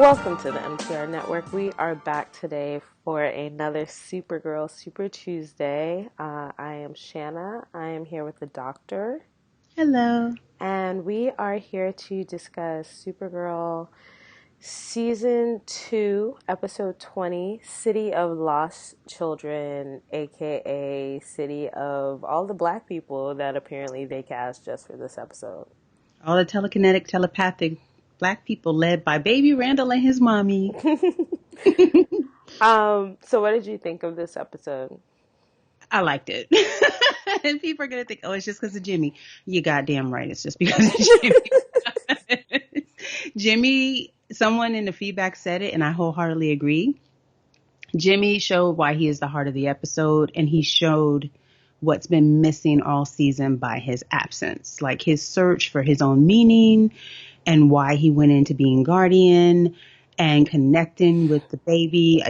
Welcome to the MTR Network. We are back today for another Supergirl Super Tuesday. I am Shanna. I am here with the doctor. Hello. And we are here to discuss Supergirl Season 2, Episode 20, City of Lost Children, aka City of all the black people that apparently they cast just for this episode. All the telekinetic, telepathic black people led by baby Randall and his mommy. So what did you think of this episode? I liked it. And people are going to think, oh, it's just because of Jimmy. You goddamn right. It's just because of Jimmy. Jimmy, someone in the feedback said it, and I wholeheartedly agree. Jimmy showed why he is the heart of the episode, and he showed what's been missing all season by his absence, like his search for his own meaning and why he went into being guardian and connecting with the baby.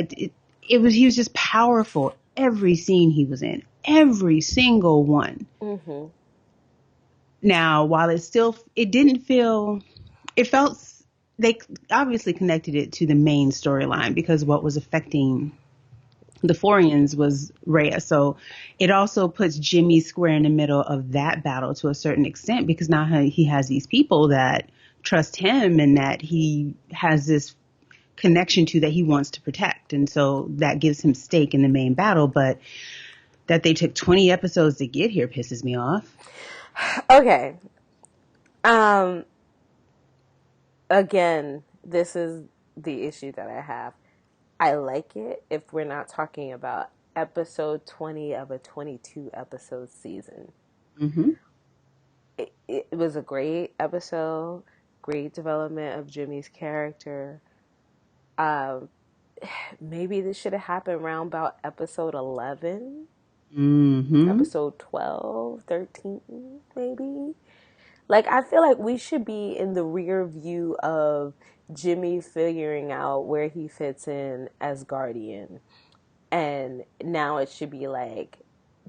He was just powerful. Every scene he was in, every single one. Mm-hmm. Now, while it felt they obviously connected it to the main storyline because what was affecting the Phorians was Rhea. So it also puts Jimmy square in the middle of that battle to a certain extent because now he has these people that trust him and that he has this connection to that he wants to protect. And so that gives him stake in the main battle. But that they took 20 episodes to get here pisses me off. Okay. Again, this is the issue that I have. I like it if we're not talking about episode 20 of a 22 episode season. Mm-hmm. It was a great episode, great development of Jimmy's character. Maybe this should have happened around about episode 11, episode 12, 13, maybe. Like, I feel like we should be in the rear view of Jimmy figuring out where he fits in as Guardian. And now it should be like,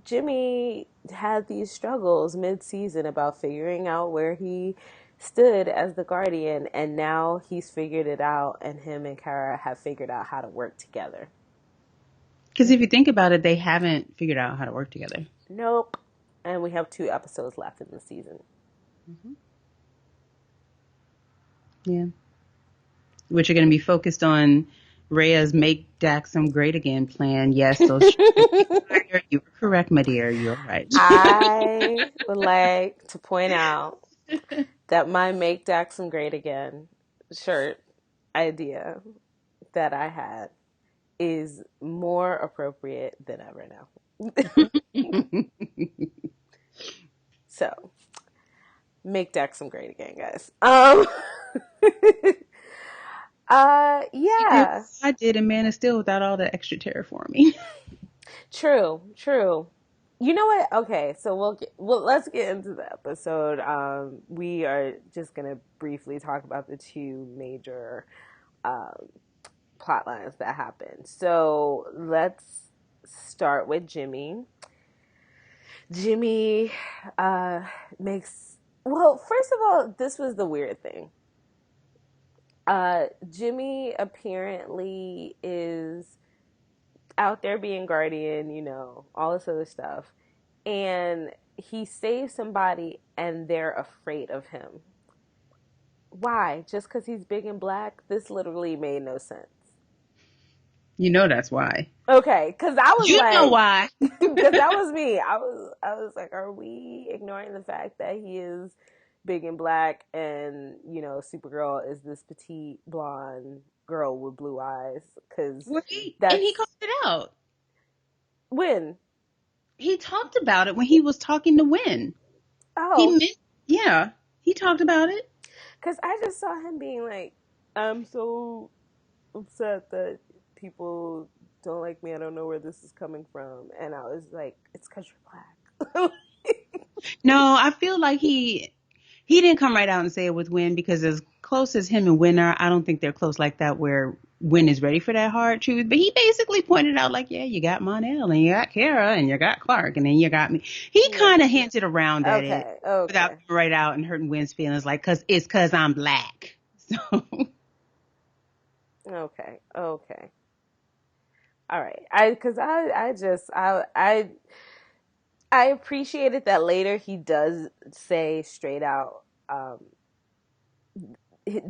Jimmy had these struggles mid-season about figuring out where he stood as the Guardian, and now he's figured it out, and him and Kara have figured out how to work together. Because if you think about it, they haven't figured out how to work together. Nope. And we have 2 episodes left in the season. Mm-hmm. Yeah. Which are going to be focused on Rhea's Make Daxam Great Again plan. Yes, those you were correct, my dear. You're right. I would like to point out that my Make Daxam Great Again shirt idea that I had is more appropriate than ever now. So, make Daxam great again, guys. Yeah. I did a Man of Steel without all the extra terraforming. True. You know what? Okay, so let's get into the episode. We are just gonna briefly talk about the 2 major plot lines that happen. So let's start with Jimmy. Jimmy first of all, this was the weird thing. Jimmy apparently is out there being guardian, all this other stuff. And he saves somebody and they're afraid of him. Why? Just because he's big and black? This literally made no sense. You know that's why. Okay, because I was you know why? Because that was me. I was like, are we ignoring the fact that he is big and black and, Supergirl is this petite blonde girl with blue eyes? Because and he called it out. When? He talked about it when he was talking to Wynn. Oh. He talked about it. Because I just saw him being like, I'm so upset that people don't like me. I don't know where this is coming from. And I was like, it's because you're black. No, I feel like he didn't come right out and say it with Wynn because as close as him and Wynn are, I don't think they're close like that where Wynn is ready for that hard truth. But he basically pointed out like, yeah, you got Mon-El and you got Kara and you got Clark and then you got me. He kind of hinted around at it without right out and hurting Wynn's feelings like, because I'm black. So Okay. Okay. All right. I appreciated that later he does say straight out.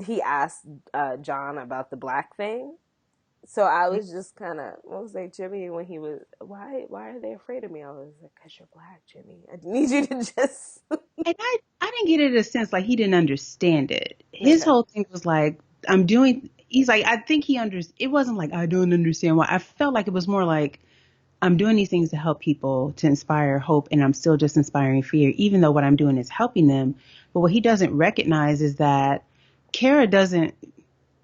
He asked John about the black thing. So I was just kind of, I was like, Jimmy, when he was, why are they afraid of me? I was like, because you're black, Jimmy. I need you to just. And I didn't get it a sense like he didn't understand it. His Okay. whole thing was like, he's like, I think it wasn't like, I don't understand why. I felt like it was more like, I'm doing these things to help people, to inspire hope, and I'm still just inspiring fear, even though what I'm doing is helping them. But what he doesn't recognize is that Kara doesn't,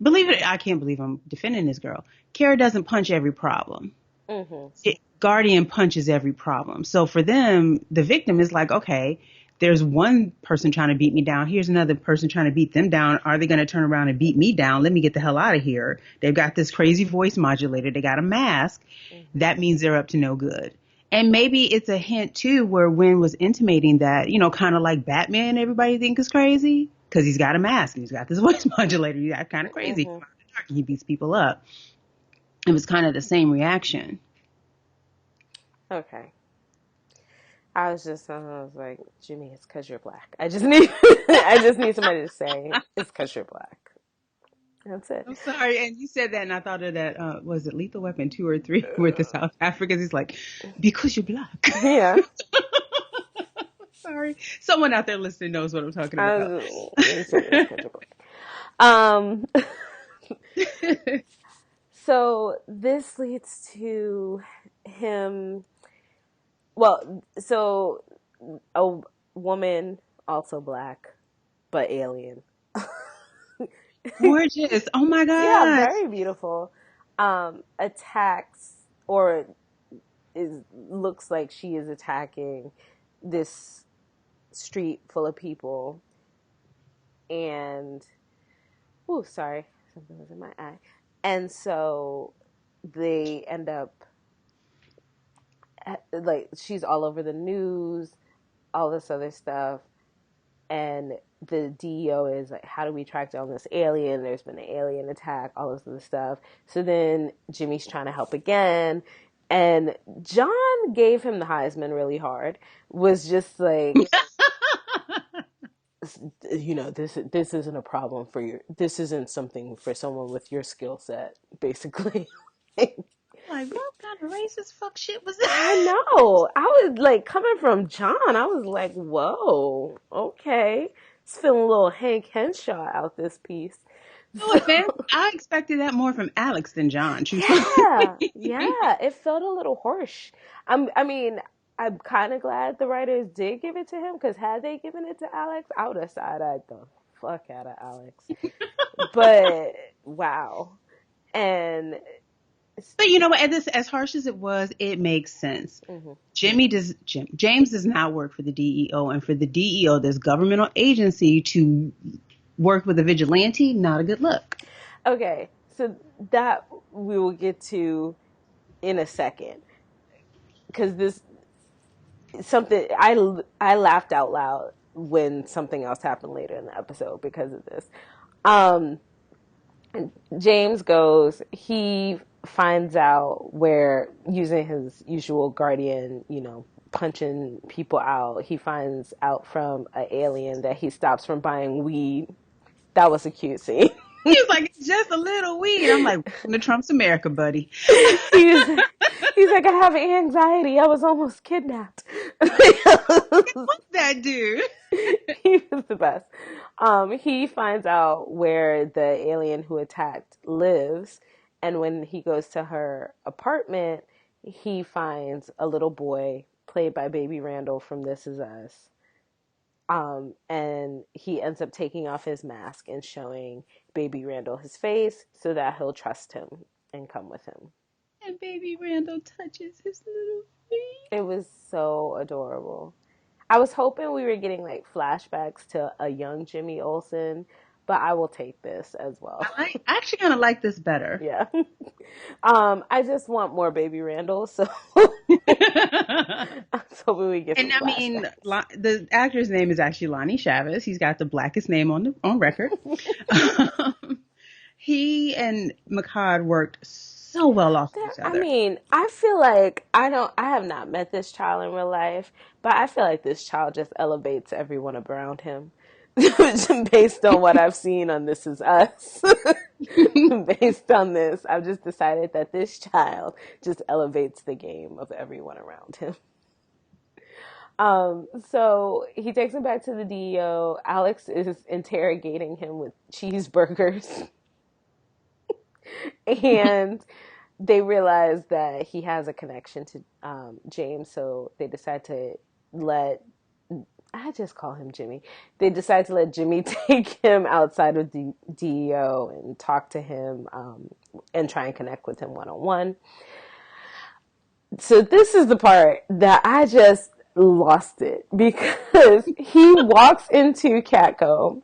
believe it, I can't believe I'm defending this girl. Kara doesn't punch every problem. Mm-hmm. Guardian punches every problem. So for them, the victim is like, okay, there's one person trying to beat me down. Here's another person trying to beat them down. Are they going to turn around and beat me down? Let me get the hell out of here. They've got this crazy voice modulator. They got a mask. Mm-hmm. That means they're up to no good. And maybe it's a hint too, where Wynn was intimating that, kind of like Batman, everybody think is crazy because he's got a mask and he's got this voice modulator. He's kind of crazy. Mm-hmm. He beats people up. It was kind of the same reaction. Okay. I was like, Jimmy, it's because you're black. I just need somebody to say it's because you're black. That's it. I'm sorry, and you said that, and I thought of that. Was it Lethal Weapon 2 or 3 with the South Africans? He's like, because you're black. Yeah. Sorry, someone out there listening knows what I'm talking about. Um. So this leads to him. Well, so a woman, also black, but alien. Gorgeous! Oh my Yeah, god! very beautiful. Attacks or looks like she is attacking this street full of people, and sorry, something was in my eye, and so they end up like she's all over the news, all this other stuff, and the DEO is like, how do we track down this alien? There's been an alien attack, all this other stuff. So then Jimmy's trying to help again, and John gave him the Heisman really hard. Was just like, this isn't a problem for you. This isn't something for someone with your skill set, basically. Like, what kind of racist fuck shit was that? I know. I was like, coming from John, I was like, whoa, okay. It's feeling a little Hank Henshaw out this piece. No offense, I expected that more from Alex than John. Yeah, yeah. It felt a little harsh. I mean, I'm kind of glad the writers did give it to him, because had they given it to Alex, I would have side-eyed the fuck out of Alex. But wow. And But you know what? As harsh as it was, it makes sense. mm-hmm. James does not work for the DEO, and for the DEO, this governmental agency, to work with a vigilante, not a good look. Okay, so that we will get to in a second, because this something I laughed out loud when something else happened later in the episode because of this. James goes, he finds out where, using his usual guardian, punching people out, he finds out from an alien that he stops from buying weed. That was a cute scene. He's like, it's just a little weed. I'm like, welcome to Trump's America, buddy. he's like, I have anxiety. I was almost kidnapped. What's that dude? He was the best. He finds out where the alien who attacked lives, and when he goes to her apartment, he finds a little boy played by Baby Randall from This Is Us. And he ends up taking off his mask and showing Baby Randall his face so that he'll trust him and come with him. And Baby Randall touches his little feet. It was so adorable. I was hoping we were getting like flashbacks to a young Jimmy Olsen, but I will take this as well. I actually kind of like this better. Yeah. I just want more Baby Randall, so I'm hoping we get some flashbacks. I mean, the actor's name is actually Lonnie Chavis. He's got the blackest name on record. He and McCod worked so well off of each I other. mean, I feel like I have not met this child in real life, but I feel like this child just elevates everyone around him. Based on what I've seen on This Is Us. Based on this, I've just decided that this child just elevates the game of everyone around him. So he takes him back to the DEO. Alex is interrogating him with cheeseburgers. And they realize that he has a connection to James, so they decide to let I just call him Jimmy. They decide to let Jimmy take him outside of the DEO and talk to him and try and connect with him one on one. So this is the part that I just lost it because he walks into Catco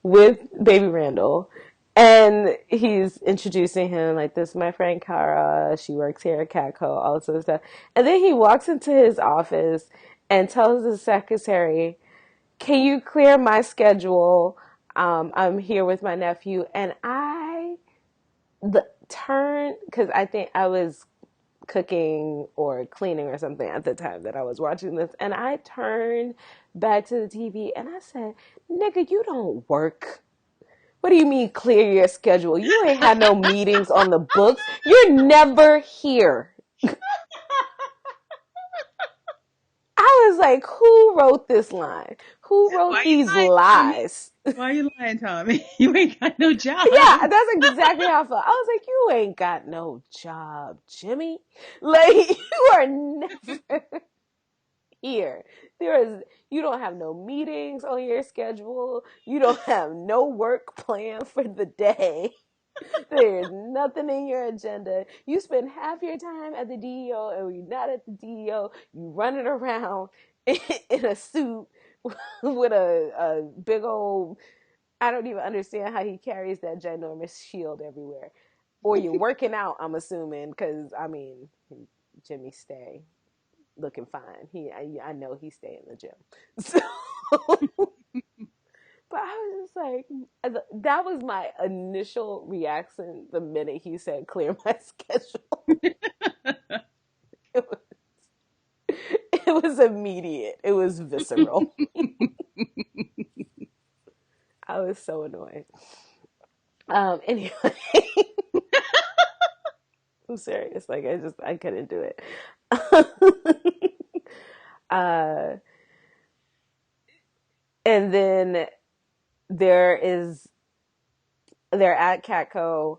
with baby Randall and he's introducing him like, this is my friend Kara, she works here at Catco, all this sort of stuff. And then he walks into his office and tells the secretary, can you clear my schedule? I'm here with my nephew. And because I think I was cooking or cleaning or something at the time that I was watching this. And I turned back to the TV and I said, nigga, you don't work. What do you mean clear your schedule? You ain't had no meetings on the books. You're never here. I was like, who wrote this line? Who wrote these lies? Why are you lying, Tommy? You ain't got no job. Yeah, that's exactly how I felt. I was like, you ain't got no job, Jimmy. Like, you are never here. You don't have no meetings on your schedule. You don't have no work plan for the day. There's nothing in your agenda. You spend half your time at the DEO, and when you're not at the DEO, you running around in a suit with a big old. I don't even understand how he carries that ginormous shield everywhere. Or you're working out, I'm assuming, because I mean, Jimmy stay looking fine. I know he stay in the gym. So, but I was just like, that was my initial reaction the minute he said, clear my schedule. It was, it was immediate. It was visceral. I was so annoyed. Anyway, I'm serious. Like, I couldn't do it. uh, and then they're at Catco.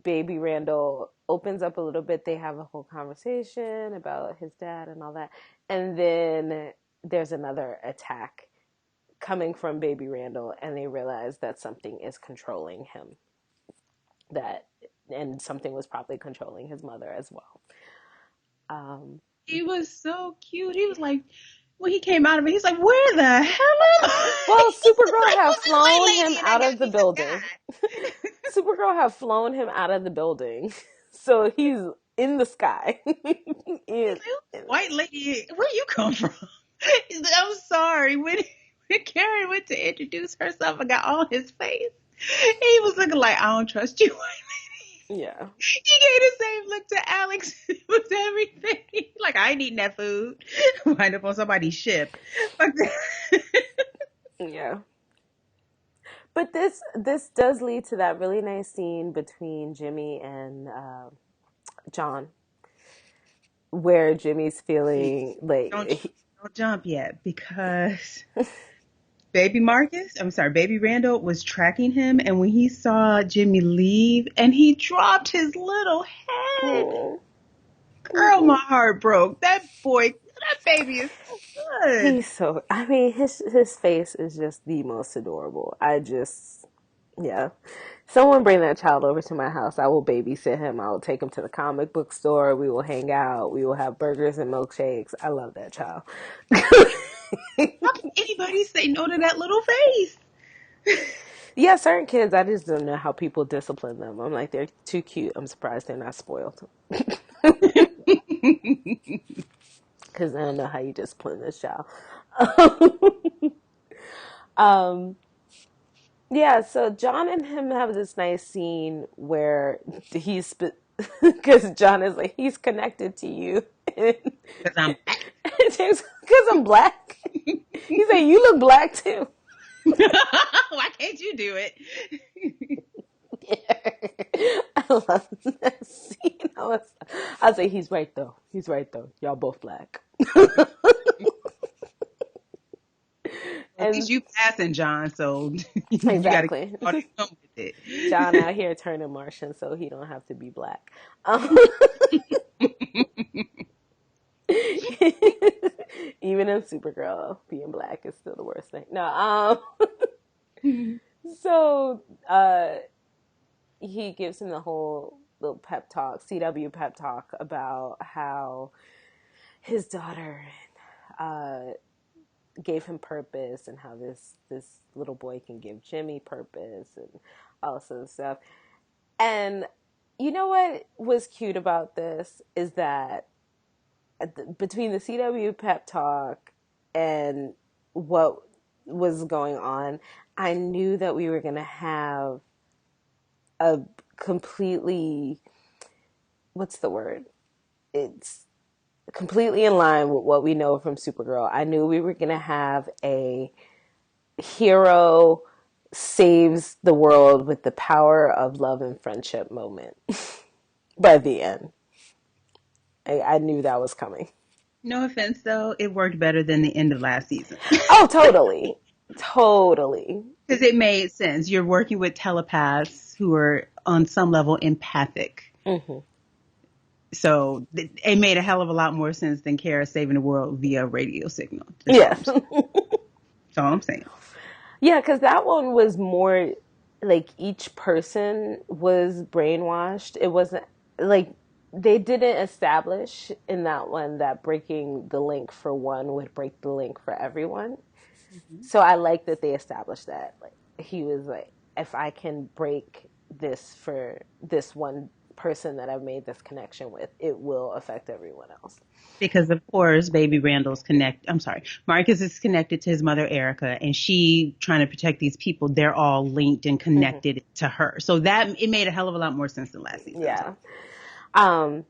Baby Randall opens up a little bit. They have a whole conversation about his dad and all that. And then there's another attack coming from Baby Randall, and they realize that something is controlling him. And something was probably controlling his mother as well. He was so cute. He was like, when he came out of it, he's like, where the hell am I? Well, Supergirl Like, had who's this white flown lady? him And I out got of the me some building. Supergirl had flown him out of the building. So he's in the sky. He's like, white lady, where you come from? He's like, I'm sorry. When Karen went to introduce herself and got on his face, he was looking like, I don't trust you, white lady. Yeah. He gave the same look to Alex with everything. Like, I ain't eating that food. Wind up on somebody's ship. Yeah. But this does lead to that really nice scene between Jimmy and John, where Jimmy's feeling like Don't jump yet, because baby Randall was tracking him, and when he saw Jimmy leave and he dropped his little head, girl, my heart broke. That baby is so good. he's so. I mean, his face is just the most adorable. Yeah. Someone bring that child over to my house. I will babysit him. I will take him to the comic book store. We will hang out. We will have burgers and milkshakes. I love that child. How can anybody say no to that little face? Yeah, certain kids, I just don't know how people discipline them. I'm like, they're too cute. I'm surprised they're not spoiled. Because I don't know how you discipline this child. um, Yeah, so John and him have this nice scene where because John is like, he's connected to you. Because I'm black. Because I'm black. He's like, you look black too. Why can't you do it? I love that scene. I was like, he's right though. He's right though. Y'all both black. At And least you passing, John, so you got to keep exactly. on with John it. out here turning Martian so he don't have to be black. Even in Supergirl, being black is still the worst thing. No, so he gives him the whole little pep talk, CW pep talk about how his daughter gave him purpose and how this little boy can give Jimmy purpose and all this other stuff. And you know what was cute about this is that between the CW pep talk and what was going on, I knew that we were going to have a completely, what's the word? It's completely in line with what we know from Supergirl. I knew we were going to have a hero saves the world with the power of love and friendship moment by the end. I knew that was coming. No offense, though, it worked better than the end of last season. Oh, totally. Totally. Because it made sense. You're working with telepaths who are on some level empathic. Mm-hmm. So it made a hell of a lot more sense than Kara saving the world via radio signal. Yes. That's all I'm saying. Yeah, because that one was more like each person was brainwashed. It wasn't like they didn't establish in that one that breaking the link for one would break the link for everyone. Mm-hmm. So I like that they established that. Like he was like, if I can break this for this one person that I've made this connection with, it will affect everyone else. Because of course, baby Marcus is connected to his mother Erica, and she trying to protect these people. They're all linked and connected to her. So that it made a hell of a lot more sense than last season. Yeah. Oh,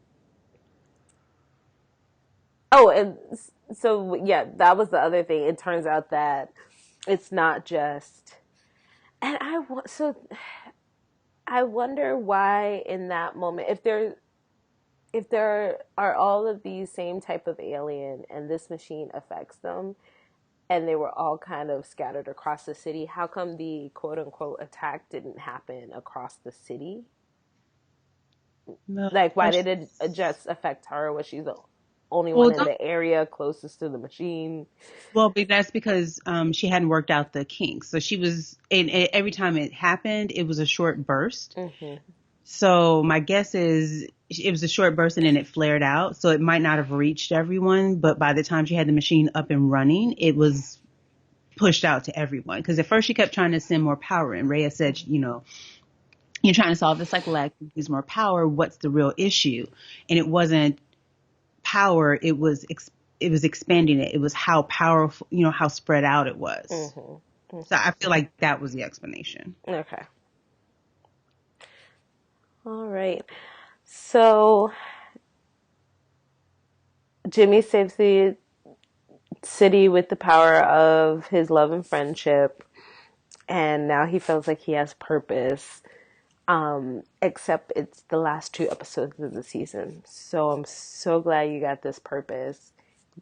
and so yeah, that was the other thing. It turns out that it's not just, and I wonder why in that moment, if there are all of these same type of alien and this machine affects them, and they were all kind of scattered across the city, how come the quote unquote attack didn't happen across the city? No, Like, why did it just affect her? Was she the only one in the area closest to the machine? Well, that's because she hadn't worked out the kinks. So she was, and every time it happened, it was a short burst. Mm-hmm. So my guess is it was a short burst and then it flared out. So it might not have reached everyone, but by the time she had the machine up and running, it was pushed out to everyone. Because at first she kept trying to send more power in. Rhea said, you're trying to solve this psychoactive, use more power. What's the real issue? And it wasn't power. It was expanding it. It was how powerful, how spread out it was. Mm-hmm. Mm-hmm. So I feel like that was the explanation. Okay. All right. So Jimmy saves the city with the power of his love and friendship, and now he feels like he has purpose. Except it's the last 2 episodes of the season. So I'm so glad you got this purpose.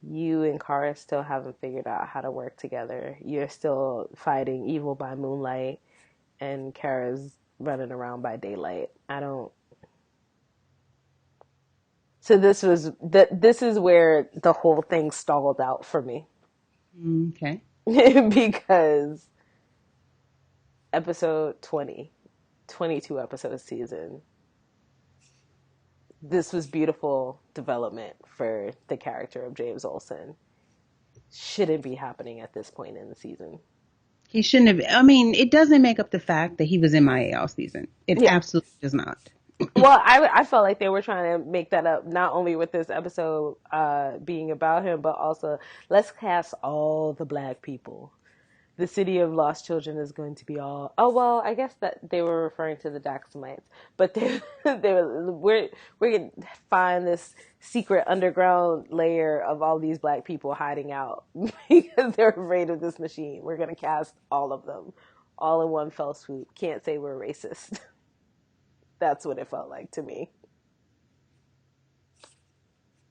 You and Kara still haven't figured out how to work together. You're still fighting evil by moonlight, and Kara's running around by daylight. So this is where the whole thing stalled out for me. Okay. Because episode 20, 22 episode season, this was beautiful development for the character of James Olsen. Shouldn't be happening at this point in the season. He shouldn't have. I mean, it doesn't make up the fact that he was MIA all season. It absolutely does not. Well, I felt like they were trying to make that up, not only with this episode being about him, but also let's cast all the black people. the city of lost children is going to be all. Oh well, I guess that they were referring to the Daxamites, but they were we're gonna find this secret underground layer of all these black people hiding out because they're afraid of this machine. We're gonna cast all of them, all in one fell swoop. Can't say we're racist. That's what it felt like to me.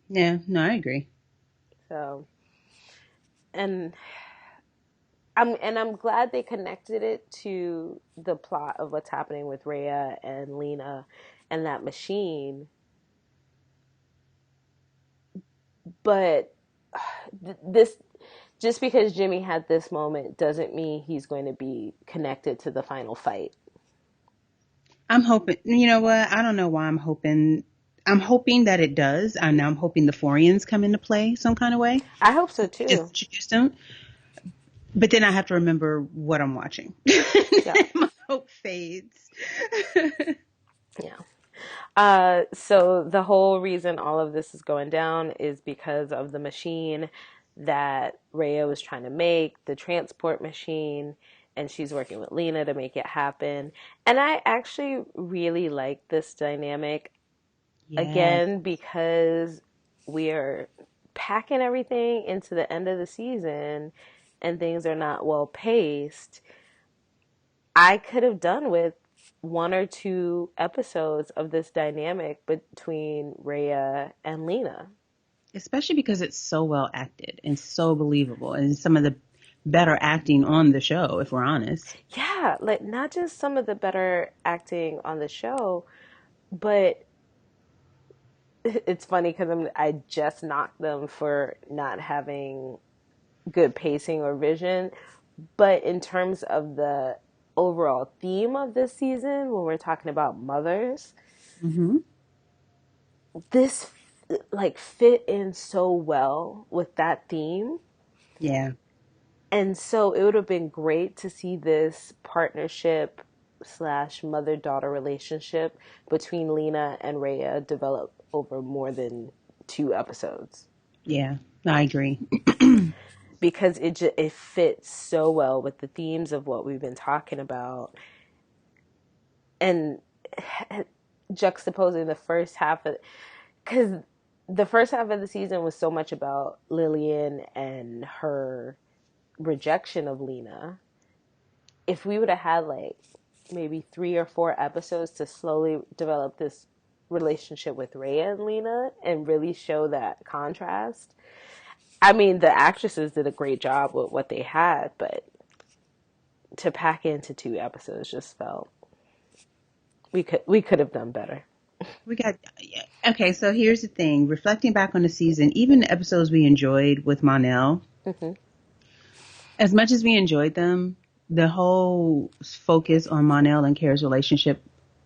Yeah, no, I agree. So, and I'm glad they connected it to the plot of what's happening with Rhea and Lena and that machine. But this just because Jimmy had this moment doesn't mean he's going to be connected to the final fight. I'm hoping, you know what? I don't know why I'm hoping. I'm hoping that it does. I'm hoping the Phorians come into play some kind of way. I hope so Just too. introduce them. But then I have to remember what I'm watching. Yeah. My hope fades. Yeah. So the whole reason all of this is going down is because of the machine that Rhea was trying to make, the transport machine, and she's working with Lena to make it happen. And I actually really like this dynamic Yes, again because we are packing everything into the end of the season and things are not well paced. I could have done with one or two episodes of this dynamic between Rhea and Lena. especially because it's so well acted and so believable, and some of the better acting on the show, if we're honest. Yeah, like not just some of the better acting on the show, but it's funny because I just knocked them for not having good pacing or vision. But in terms of the overall theme of this season, when we're talking about mothers, Mm-hmm. this like fit in so well with that theme. Yeah. And so it would have been great to see this partnership slash mother daughter relationship between Lena and Rhea develop over more than two episodes Yeah, I agree. because it fits so well with the themes of what we've been talking about and juxtaposing the first half of because the first half of the season was so much about Lillian and her rejection of Lena. If we would have had like maybe 3 or 4 episodes to slowly develop this relationship with Rhea and Lena and really show that contrast. I mean, the actresses did a great job with what they had, but to pack into 2 episodes just felt we could have done better. We got okay. So here's the thing: reflecting back on the season, even the episodes we enjoyed with Monel, Mm-hmm. as much as we enjoyed them, the whole focus on Monel and Kara's relationship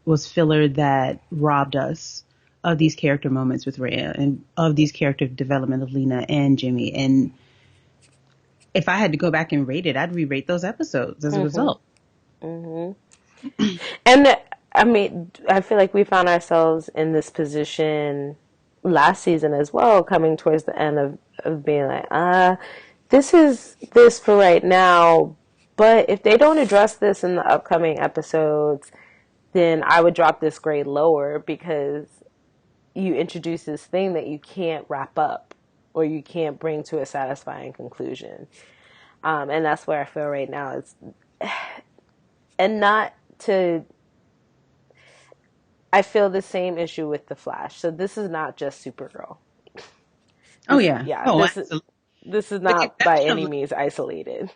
was filler that robbed us of these character moments with Rhea and of these character development of Lena and Jimmy. And if I had to go back and rate it, I'd re-rate those episodes as a Mm-hmm. result. Mm-hmm. And I mean, I feel like we found ourselves in this position last season as well, coming towards the end of being like, this is this for right now, but if they don't address this in the upcoming episodes, then I would drop this grade lower because you introduce this thing that you can't wrap up or you can't bring to a satisfying conclusion. And that's where I feel right now. It's and not to I feel the same issue with the Flash. So this is not just Supergirl. Oh This yeah. yeah, Oh, this is absolutely. this is With the not by exception any of, means isolated.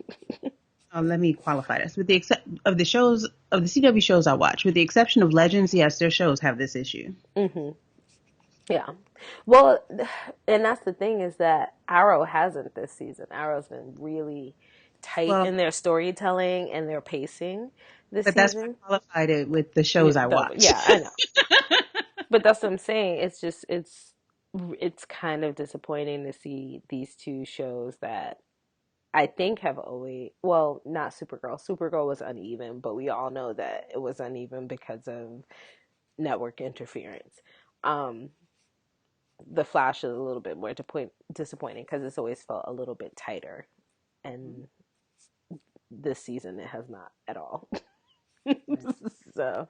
let me qualify this. With the except of the shows of the CW shows I watch, with the exception of Legends, yes, their shows have this issue. Mm-hmm. Yeah. Well, and that's the thing is that Arrow hasn't this season. Arrow's been really tight Well, in their storytelling and their pacing this but that's why season. I qualified it with the shows I watch. Yeah, I know. But that's what I'm saying. It's kind of disappointing to see these two shows that I think have always well, not Supergirl. Supergirl was uneven, but we all know that it was uneven because of network interference. Um, the Flash is a little bit more disappointing because it's always felt a little bit tighter and this season it has not at all. Right. So,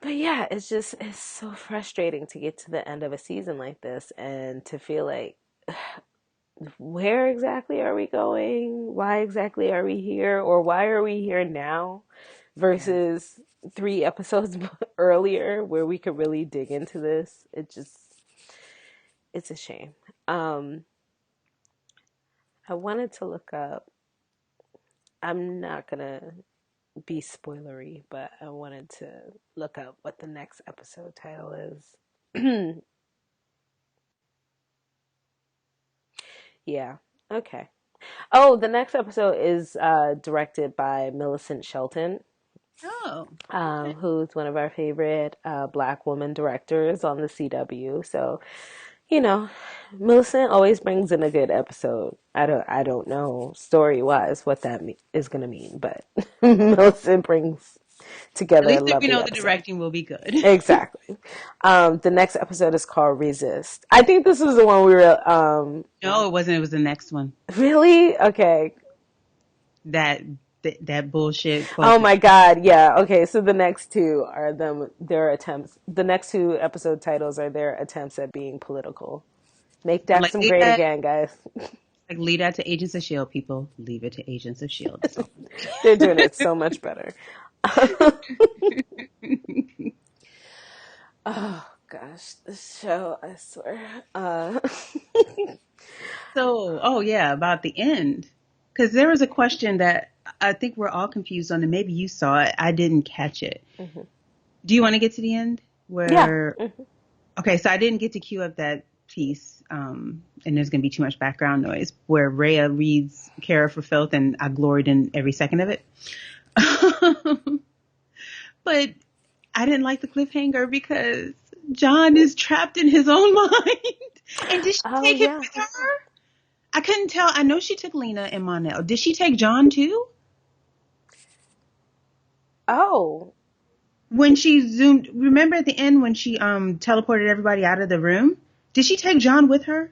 but yeah, it's so frustrating to get to the end of a season like this and to feel like, where exactly are we going? Why exactly are we here? Or why are we here now Right. versus 3 episodes earlier where we could really dig into this? It's a shame. Um, I wanted to look up, I'm not gonna be spoilery, but I wanted to look up what the next episode title is. Yeah. Okay. Oh, the next episode is directed by Millicent Shelton, Oh, okay. who's one of our favorite Black woman directors on the CW. So, you know, Millicent always brings in a good episode. I don't know story wise what that is going to mean, but Millicent brings At together a least if you lovely know the episode. directing will be good. Exactly. The next episode is called Resist. I think this was the one we were. No, it wasn't. It was the next one. Really? Okay. That that bullshit Oh quote. my God. Yeah. Okay. So the next two are their attempts. The next two episode titles are their attempts at being political. Make I'm like, Daxam leave great that. again, guys. Like, leave that to Agents of Shield, people. Leave it to Agents of Shield. That's all. They're doing it so much better. Oh gosh, this show, I swear. So, oh yeah, about the end, because there was a question that I think we're all confused on, and maybe you saw it. I didn't catch it. Mm-hmm. Do you want to get to the end? Yeah. Where Mm-hmm. Okay, so I didn't get to cue up that piece, and there's going to be too much background noise, where Rhea reads Kara for Filth, and I gloried in every second of it. But I didn't like the cliffhanger because John is trapped in his own mind. And did she Oh take him yeah. with her? I couldn't tell. I know she took Lena and Monel. Did she take John too? Oh, When she zoomed, remember at the end when she teleported everybody out of the room? Did she take John with her?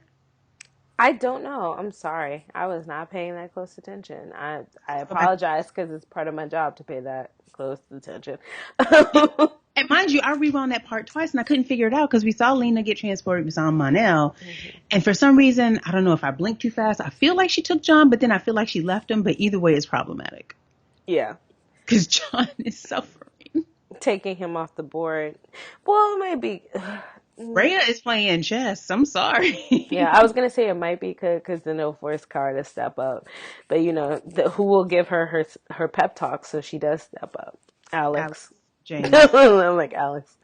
I don't know. I'm sorry. I was not paying that close attention. I Go back. apologize because it's part of my job to pay that close attention. And mind you, I rewound that part twice and I couldn't figure it out because we saw Lena get transported, we saw Monel. Mm-hmm. And for some reason, I don't know if I blinked too fast. I feel like she took John, but then I feel like she left him. But either way, it's problematic Yeah. because John is suffering. Taking him off the board. Well, maybe. Rhea is playing chess. I'm sorry. Yeah, I was gonna say it might be because the no force card to step up, but who will give her pep talk so she does step up? Alex, Alex. James. I'm like Alex.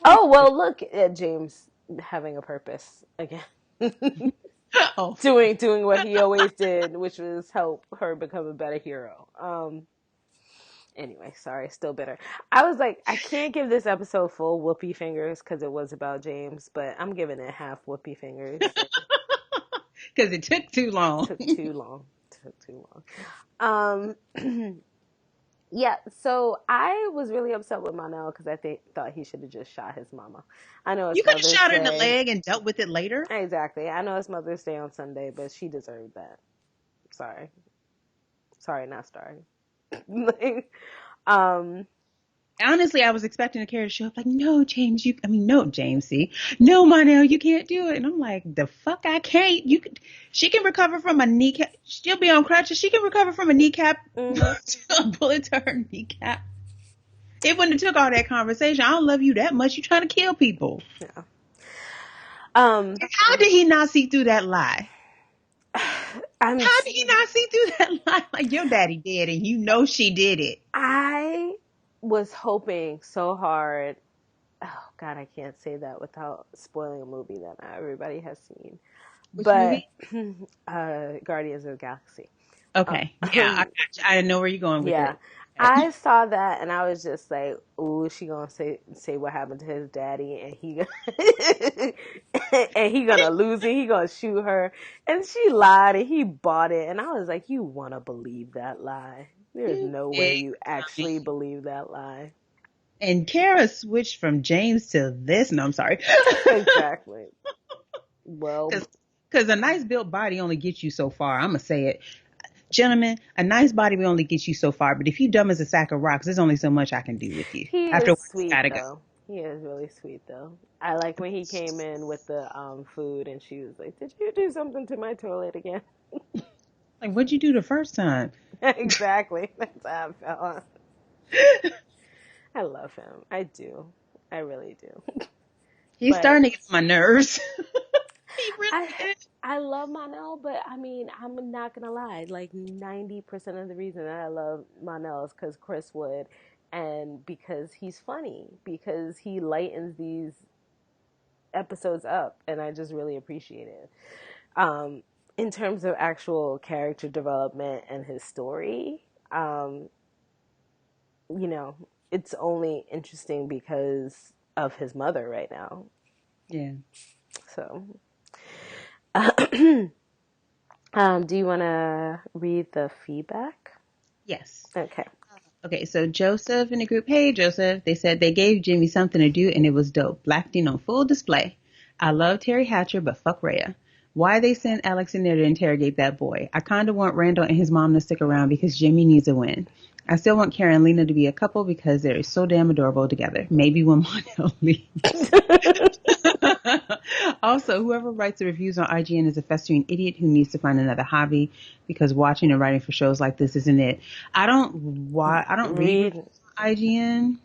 Oh well, look at James having a purpose again, Oh, doing what he always did, which was help her become a better hero. Anyway, sorry, still bitter. I was like, I can't give this episode full whoopee fingers because it was about James, but I'm giving it half whoopee fingers. because it took too long. Took too long. Took too long. Yeah, so I was really upset with Monel because thought he should have just shot his mama. I know You it's could have Mother's shot her in the Day. leg and dealt with it later. Exactly. I know it's Mother's Day on Sunday, but she deserved that. Sorry. Sorry, not sorry. um, Honestly, I was expecting a character to show up like, no, James, no, James, see, no, Monel, you can't do it. And I'm like, the fuck I can't. She can recover from a kneecap. She'll be on crutches. She can recover from a kneecap, a bullet to her kneecap. It wouldn't have took all that conversation. I don't love you that much. You trying to kill people. Yeah. How did he not see through that lie? How did he not see through that lie? Like, your daddy dead and you know she did it. I was hoping so hard. Oh God, I can't say that without spoiling a movie that not everybody has seen. Which But movie? Guardians of the Galaxy. Okay. Yeah, I know where you're going with Yeah. it. I saw that and I was just like, "Ooh, is she gonna say what happened to his daddy?" And he gonna lose it. He gonna shoot her, and she lied, and he bought it. And I was like, "You wanna believe that lie? There's no way you actually believe that lie." And Kara switched from James to this. No, I'm sorry. Exactly. Well, Because a nice built body only gets you so far. I'm gonna say it. Gentlemen, a nice body will only get you so far, but if you dumb as a sack of rocks, there's only so much I can do with you. He is Afterwards, you sweet gotta go. though. He is really sweet though. I like when he came in with the food and she was like, "Did you do something to my toilet again?" Like, what'd you do the first time? Exactly. That's how I felt. I love him. I do. I really do. He's But starting to get on my nerves. He really I is. I love Monel, but I mean, I'm not gonna lie. Like 90% of the reason that I love Monel is because Chris Wood, and because he's funny, because he lightens these episodes up, and I just really appreciate it. In terms of actual character development and his story, um, you know, it's only interesting because of his mother right now. Yeah. So, do you want to read the feedback? Yes. Okay. Okay, so Joseph in the group, hey Joseph, they said they gave Jimmy something to do and it was dope. Black on full display. I love Terry Hatcher, but fuck Rhea. Why they sent Alex in there to interrogate that boy? I kind of want Randall and his mom to stick around because Jimmy needs a win. I still want Karen and Lena to be a couple because they're so damn adorable together. Maybe when Monel leaves. Also, whoever writes the reviews on IGN is a festering idiot who needs to find another hobby because watching and writing for shows like this isn't it. I don't read Read. reviews on IGN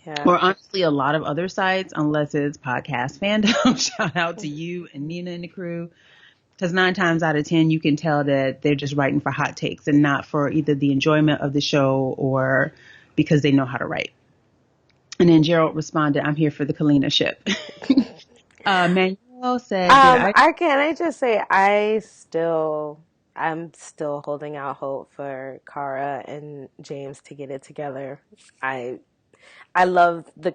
Yeah. or honestly a lot of other sites unless it's podcast fandom. Shout out to you and Nina and the crew. Because 9 times out of 10, you can tell that they're just writing for hot takes and not for either the enjoyment of the show or because they know how to write. And then Gerald responded, I'm here for the Kalina ship. Manuel said, Can I just say I'm still holding out hope for Kara and James to get it together. I love the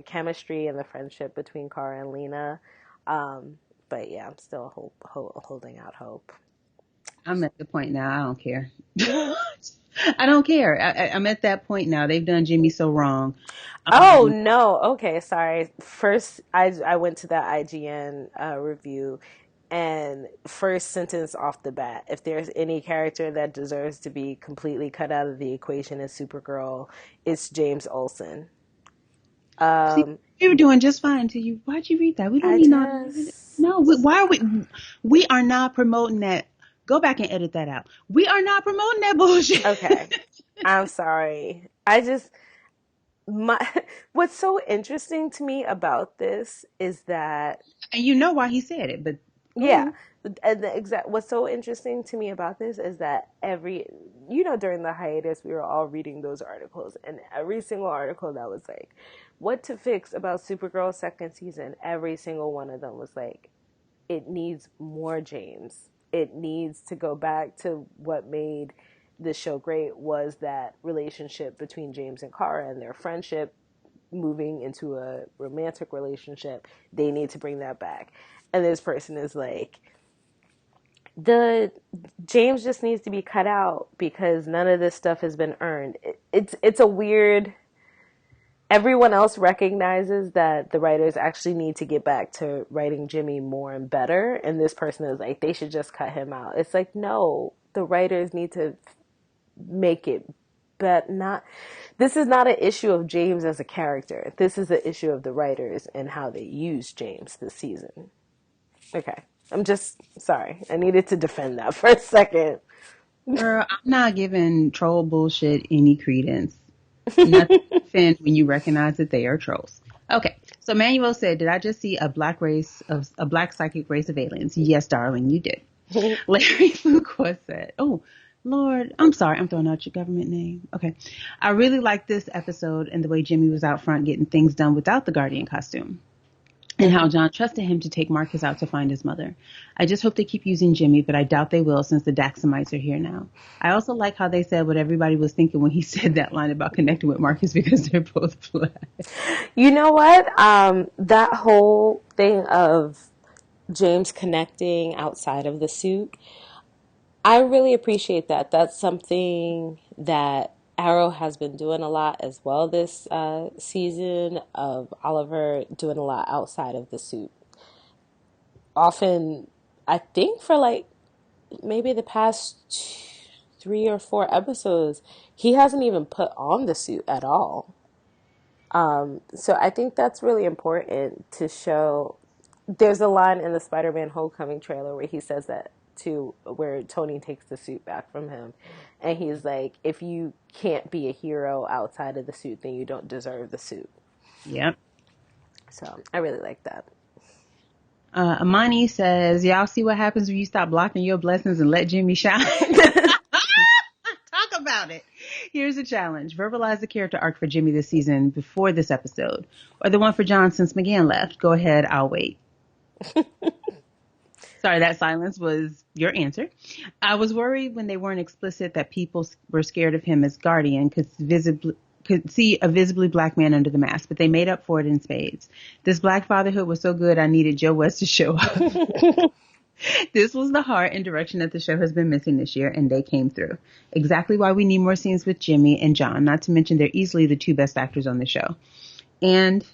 chemistry and the friendship between Kara and Lena. But yeah, I'm still holding out hope. I'm at the point now, I don't care. I don't care. I'm at that point now. They've done Jimmy so wrong. Oh no. Okay, sorry. First, I went to that IGN review, and first sentence off the bat: if there's any character that deserves to be completely cut out of the equation in Supergirl, it's James Olsen. See, we were doing just fine until you. Why'd you read that? We don't I need not. just No, why are we? We are not promoting that. Go back and edit that out. We are not promoting that bullshit. Okay. I'm sorry. My what's so interesting to me about this is that And you know why he said it, but yeah, go. and the exact what's so interesting to me about this is that during the hiatus we were all reading those articles, and every single article that was like what to fix about Supergirl's second season, every single one of them was like it needs more James. It needs to go back to what made the show great was that relationship between James and Kara and their friendship moving into a romantic relationship. They need to bring that back. And this person is like, the James just needs to be cut out because none of this stuff has been earned. It's a weird. Everyone else recognizes that the writers actually need to get back to writing Jimmy more and better, and this person is like, they should just cut him out. It's like, no, the writers need to make it but not this is not an issue of James as a character. This is an issue of the writers and how they use James this season. Okay. I'm just sorry. I needed to defend that for a second. Girl, I'm not giving troll bullshit any credence. Nothing to defend when you recognize that they are trolls. Okay, so Manuel said, "Did I just see a black psychic race of aliens?" Yes, darling, you did. Larry Fuqua said, "Oh, Lord, I'm sorry, I'm throwing out your government name." Okay, I really like this episode and the way Jimmy was out front getting things done without the Guardian costume. And how John trusted him to take Marcus out to find his mother. I just hope they keep using Jimmy, but I doubt they will since the Daxamites are here now. I also like how they said what everybody was thinking when he said that line about connecting with Marcus because they're both black. You know what? That whole thing of James connecting outside of the suit, I really appreciate that. That's something that Arrow has been doing a lot as well this season, of Oliver doing a lot outside of the suit. Often, I think for like maybe the past 3 or 4 episodes, he hasn't even put on the suit at all. So I think that's really important to show. There's a line in the Spider-Man Homecoming trailer where he says that too, where Tony takes the suit back from him. And he's like, if you can't be a hero outside of the suit, then you don't deserve the suit. Yep. So I really like that. Amani says, y'all see what happens when you stop blocking your blessings and let Jimmy shine? Talk about it. Here's a challenge. Verbalize the character arc for Jimmy this season before this episode, or the one for John since McGann left. Go ahead. I'll wait. Sorry, that silence was your answer. I was worried when they weren't explicit that people were scared of him as Guardian could see a visibly black man under the mask, but they made up for it in spades. This black fatherhood was so good I needed Joe West to show up. This was the heart and direction that the show has been missing this year, and they came through. Exactly why we need more scenes with Jimmy and John, not to mention they're easily the 2 best actors on the show. And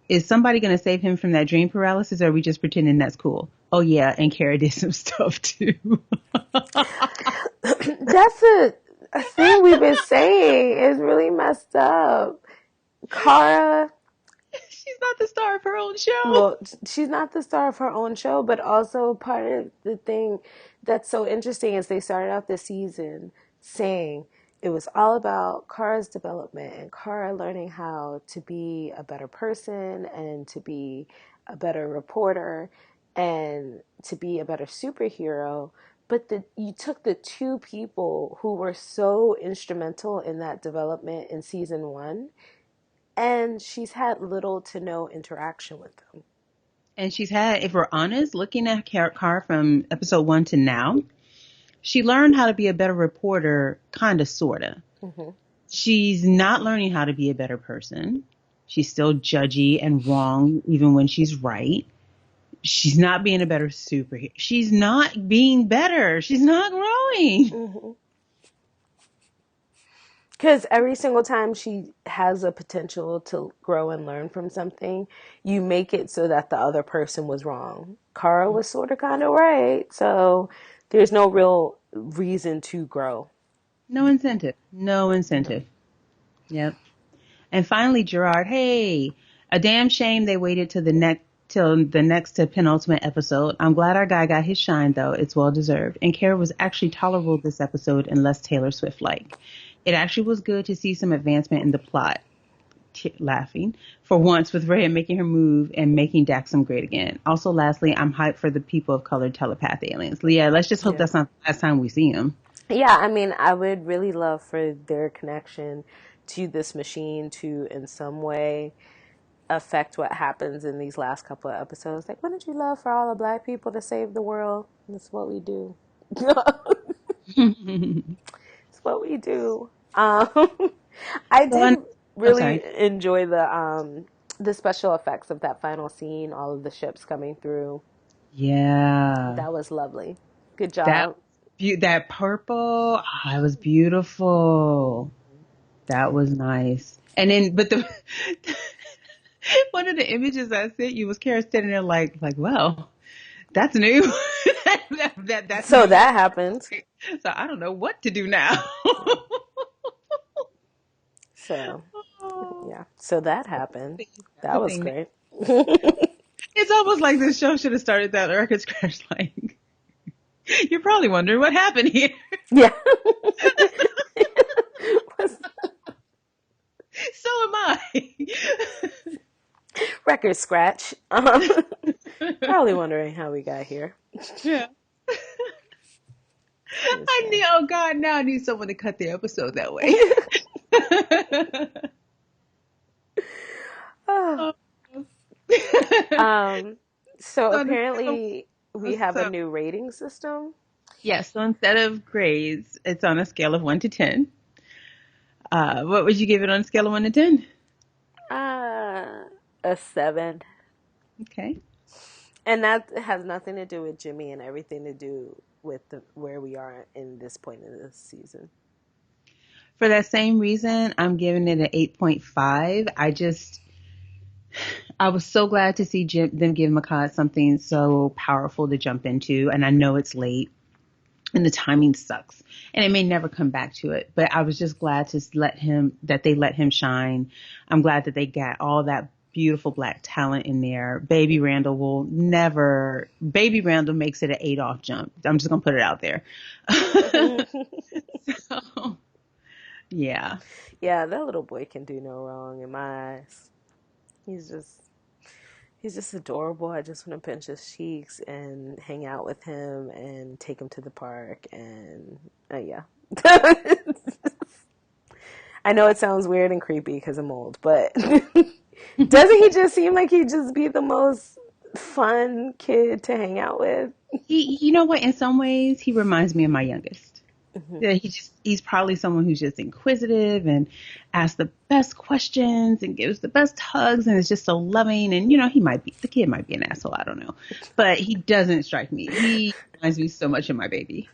is somebody going to save him from that dream paralysis, or are we just pretending that's cool? Oh, yeah, and Kara did some stuff, too. That's a thing we've been saying. Is really messed up. Kara... She's not the star of her own show. Well, she's not the star of her own show, but also part of the thing that's so interesting is they started out this season saying it was all about Kara's development and Kara learning how to be a better person and to be a better reporter and to be a better superhero. But you took the 2 people who were so instrumental in that development in season 1, and she's had little to no interaction with them. And she's had, if we're honest, looking at Kara from episode 1 to now, she learned how to be a better reporter, kind of, sort of. Mm-hmm. She's not learning how to be a better person. She's still judgy and wrong, even when she's right. She's not being a better superhero. She's not being better. She's not growing. Mm-hmm. Because every single time she has a potential to grow and learn from something, you make it so that the other person was wrong. Kara was sort of kind of right. So there's no real reason to grow. No incentive. No incentive. Yep. And finally, Gerard, hey, a damn shame they waited till the next to penultimate episode. I'm glad our guy got his shine, though. It's well deserved. And Kara was actually tolerable this episode and less Taylor Swift-like. It actually was good to see some advancement in the plot. Laughing. For once, with Rhea making her move and making Daxam great again. Also, lastly, I'm hyped for the people of color telepath aliens. Leah, let's just hope that's not the last time we see them. Yeah, I mean, I would really love for their connection to this machine to, in some way, affect what happens in these last couple of episodes. Like, wouldn't you love for all the black people to save the world? That's what we do. It's what we do. I did really enjoy the special effects of that final scene, all of the ships coming through. Yeah. That was lovely. Good job. That purple, it was beautiful. That was nice. And then, but one of the images I sent you was Kara standing there like, well, that's new. That's so new. That happened. So I don't know what to do now. So, yeah. So that happened. That was great. It's almost like this show should have started that record scratch. Like, you're probably wondering what happened here. Yeah. So am I. Record scratch. Probably wondering how we got here. Yeah. Oh God, now I need someone to cut the episode that way. So apparently we have a new rating system. Yes, so instead of grades, it's on a scale of 1 to 10. What would you give it on a scale of 1 to 10? A 7. Okay. And that has nothing to do with Jimmy and everything to do with where we are in this point in this season. For that same reason, I'm giving it an 8.5. I was so glad to see them give Makad something so powerful to jump into, and I know it's late. and the timing sucks, and it may never come back to it. But I was just glad to that they let him shine. I'm glad that they got all that beautiful black talent in there. Baby Randall makes it an Adolf jump. I'm just gonna put it out there. So, yeah. Yeah, that little boy can do no wrong in my eyes. He's just adorable. I just want to pinch his cheeks and hang out with him and take him to the park and yeah. I know it sounds weird and creepy because I'm old, but doesn't he just seem like he'd just be the most fun kid to hang out with? You know what? In some ways, he reminds me of my youngest. Mm-hmm. Yeah, he's probably someone who's just inquisitive and asks the best questions and gives the best hugs and is just so loving. And the kid might be an asshole. I don't know, but he doesn't strike me. He reminds me so much of my baby.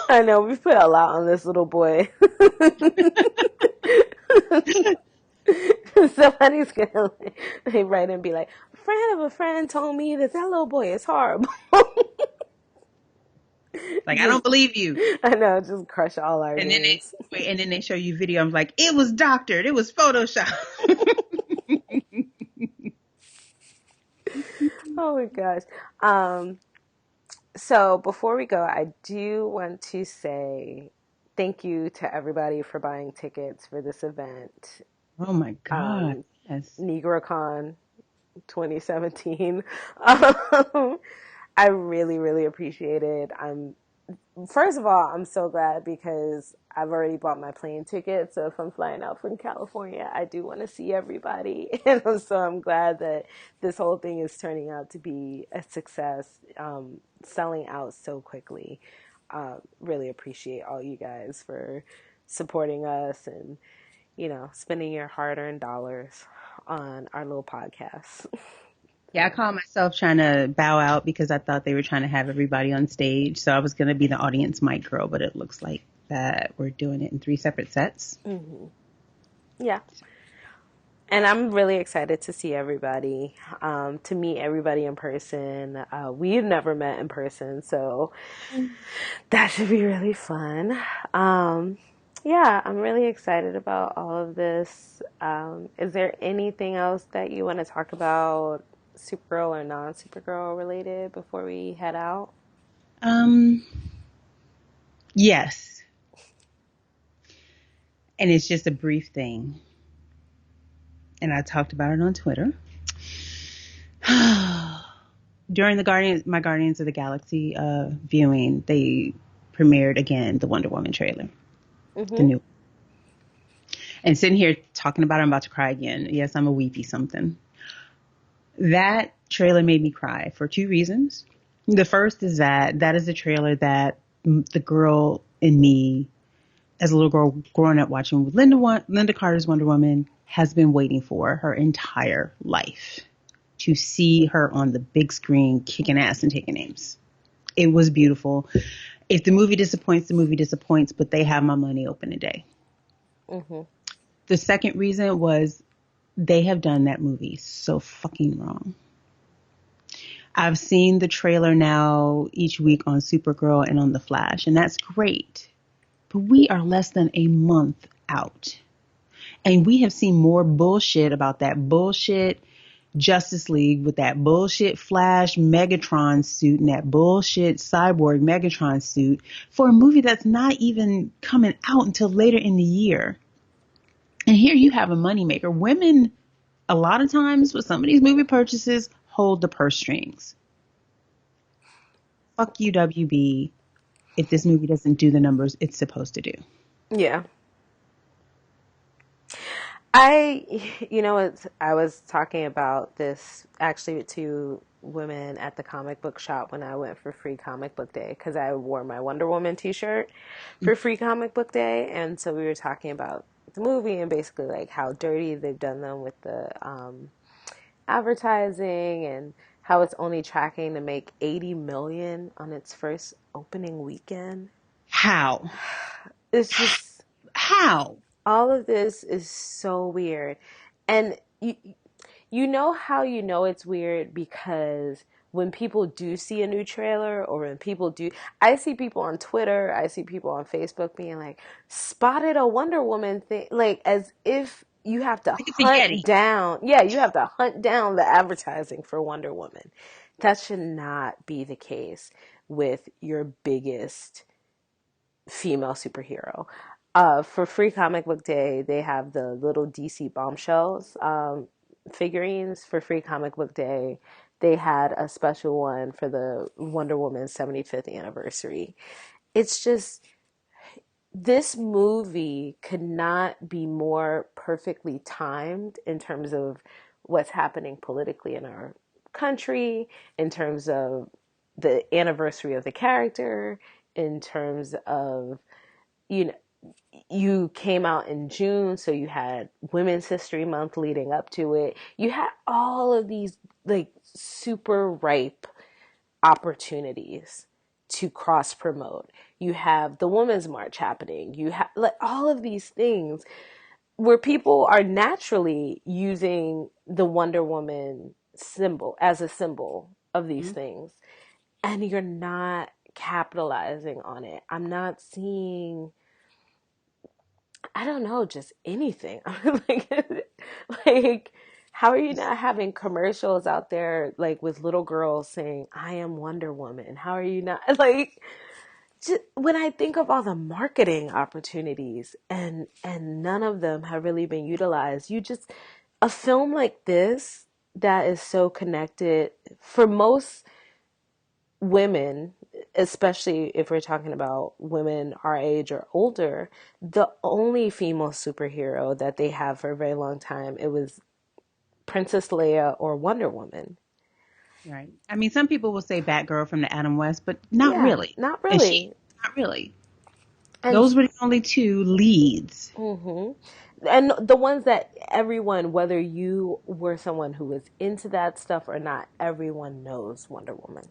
I know we've put a lot on this little boy. Somebody's gonna write and be like, a friend of a friend told me that little boy is horrible. Like, I don't believe you. I know, just crush all our dreams. And then they show you video. I'm like, it was doctored. It was Photoshop. Oh my gosh. So before we go, I do want to say thank you to everybody for buying tickets for this event. Oh my God. Yes. NegroCon 2017. I really, really appreciate it. First of all, I'm so glad because I've already bought my plane ticket. So if I'm flying out from California, I do want to see everybody. And so I'm glad that this whole thing is turning out to be a success, selling out so quickly. Really appreciate all you guys for supporting us and, spending your hard-earned dollars on our little podcast. Yeah, I caught myself trying to bow out because I thought they were trying to have everybody on stage. So I was going to be the audience mic girl, but it looks like that we're doing it in 3 separate sets. Mm-hmm. Yeah. And I'm really excited to see everybody, to meet everybody in person. We've never met in person, so that should be really fun. Yeah, I'm really excited about all of this. Is there anything else that you want to talk about, Supergirl or non-Supergirl related, before we head out? Yes. And it's just a brief thing. And I talked about it on Twitter. During my Guardians of the Galaxy viewing, they premiered again the Wonder Woman trailer. Mm-hmm. The new. And sitting here talking about it, I'm about to cry again. Yes, I'm a weepy something. That trailer made me cry for 2 reasons. The first is that is a trailer that the girl in me, as a little girl growing up watching with Linda Carter's Wonder Woman, has been waiting for her entire life to see her on the big screen kicking ass and taking names. It was beautiful. If the movie disappoints, but they have my money open today. Mm-hmm. The second reason was they have done that movie so fucking wrong. I've seen the trailer now each week on Supergirl and on The Flash, and that's great. But we are less than a month out. And we have seen more bullshit about that bullshit Justice League with that bullshit Flash Megatron suit and that bullshit Cyborg Megatron suit for a movie that's not even coming out until later in the year. And here you have a moneymaker. Women, a lot of times with some of these movie purchases, hold the purse strings. Fuck you, WB, if this movie doesn't do the numbers it's supposed to do. Yeah. I was talking about this actually to women at the comic book shop when I went for Free Comic Book Day, because I wore my Wonder Woman t-shirt for Free Comic Book Day. And so we were talking about the movie and basically like how dirty they've done them with the advertising and how it's only tracking to make 80 million on its first opening weekend. How? It's just... How? All of this is so weird. And you know how you know it's weird? Because when people do see a new trailer, or when people do, I see people on Twitter, I see people on Facebook being like, spotted a Wonder Woman thing, like as if you have to Like it's a hunt Yeti. down, yeah, you have to hunt down the advertising for Wonder Woman. That should not be the case with your biggest female superhero. For Free Comic Book Day, they have the little DC Bombshells figurines. For Free Comic Book Day, they had a special one for the Wonder Woman 75th anniversary. It's just, this movie could not be more perfectly timed in terms of what's happening politically in our country, in terms of the anniversary of the character, in terms of, you know, you came out in June, so you had Women's History Month leading up to it. You had all of these like super ripe opportunities to cross promote. You have the Women's March happening. You have like all of these things where people are naturally using the Wonder Woman symbol as a symbol of these Mm-hmm. things, and you're not capitalizing on it. I'm not seeing, I don't know, just anything. like, how are you not having commercials out there like with little girls saying, "I am Wonder Woman"? How are you not like? Just, when I think of all the marketing opportunities, and none of them have really been utilized, you just, a film like this that is so connected for most women, especially if we're talking about women our age or older, the only female superhero that they have for a very long time, it was Princess Leia or Wonder Woman. Right. I mean, some people will say Batgirl from the Adam West, but not Yeah, really. not And she, really. not really. And Those were the only two leads. mhm. And the ones that everyone, whether you were someone who was into that stuff or not, everyone knows Wonder Woman.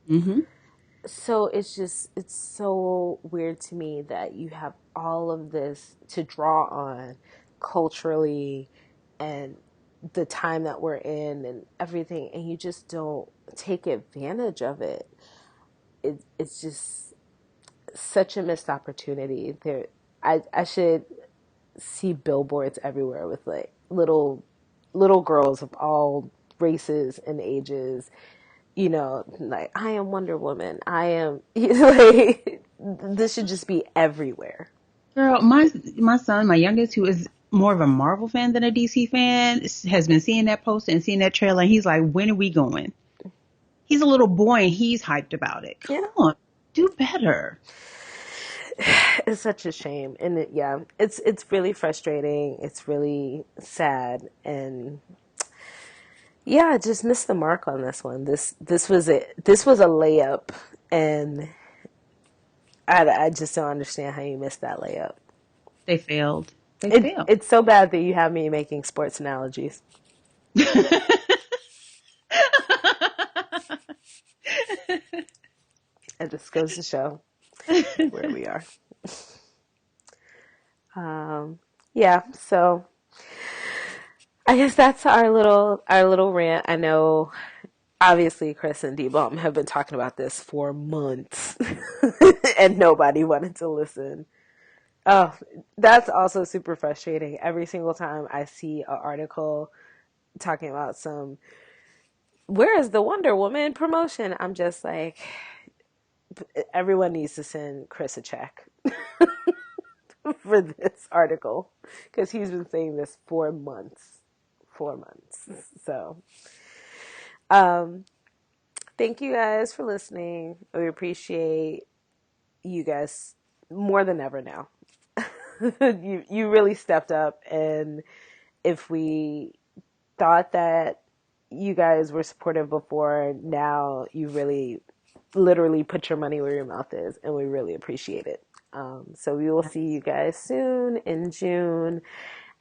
Mm-hmm. So it's just, it's so weird to me that you have all of this to draw on culturally, and the time that we're in and everything, and you just don't take advantage of it. It's just such a missed opportunity there. I should see billboards everywhere with like little girls of all races and ages, you know, like, I am Wonder Woman. I am, like, this should just be everywhere. Girl, my son, my youngest, who is more of a Marvel fan than a DC fan, has been seeing that poster and seeing that trailer, and he's like, "When are we going?" He's a little boy and he's hyped about it. Come Yeah. on, do better. It's such a shame. And yeah, it's really frustrating. It's really sad. And yeah, I just missed the mark on this one. This was it. This was a layup. And I just don't understand how you missed that layup. They failed. They failed. It's so bad that you have me making sports analogies. It just goes to show where we are. Yeah, so I guess that's our little rant. I know obviously Chris and D-Bomb have been talking about this for months and nobody wanted to listen. Oh, that's also super frustrating. Every single time I see an article talking about some, where is the Wonder Woman promotion? I'm just like, everyone needs to send Chris a check for this article, because he's been saying this for months. 4 months. So, thank you guys for listening. We appreciate you guys more than ever now. You really stepped up, and if we thought that you guys were supportive before, now you really literally put your money where your mouth is, and we really appreciate it. So we will see you guys soon in June.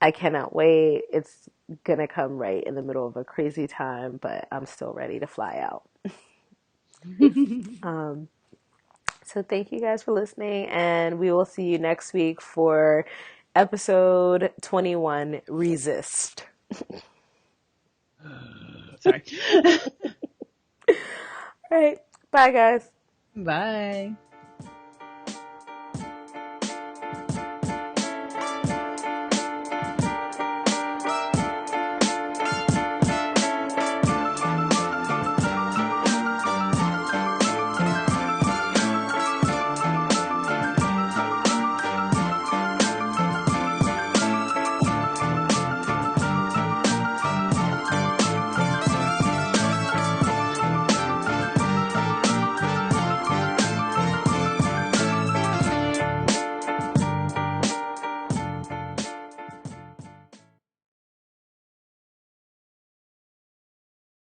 I cannot wait. It's gonna come right in the middle of a crazy time, but I'm still ready to fly out. So thank you guys for listening, and we will see you next week for episode 21, Resist. Sorry. All right. Bye, guys. Bye.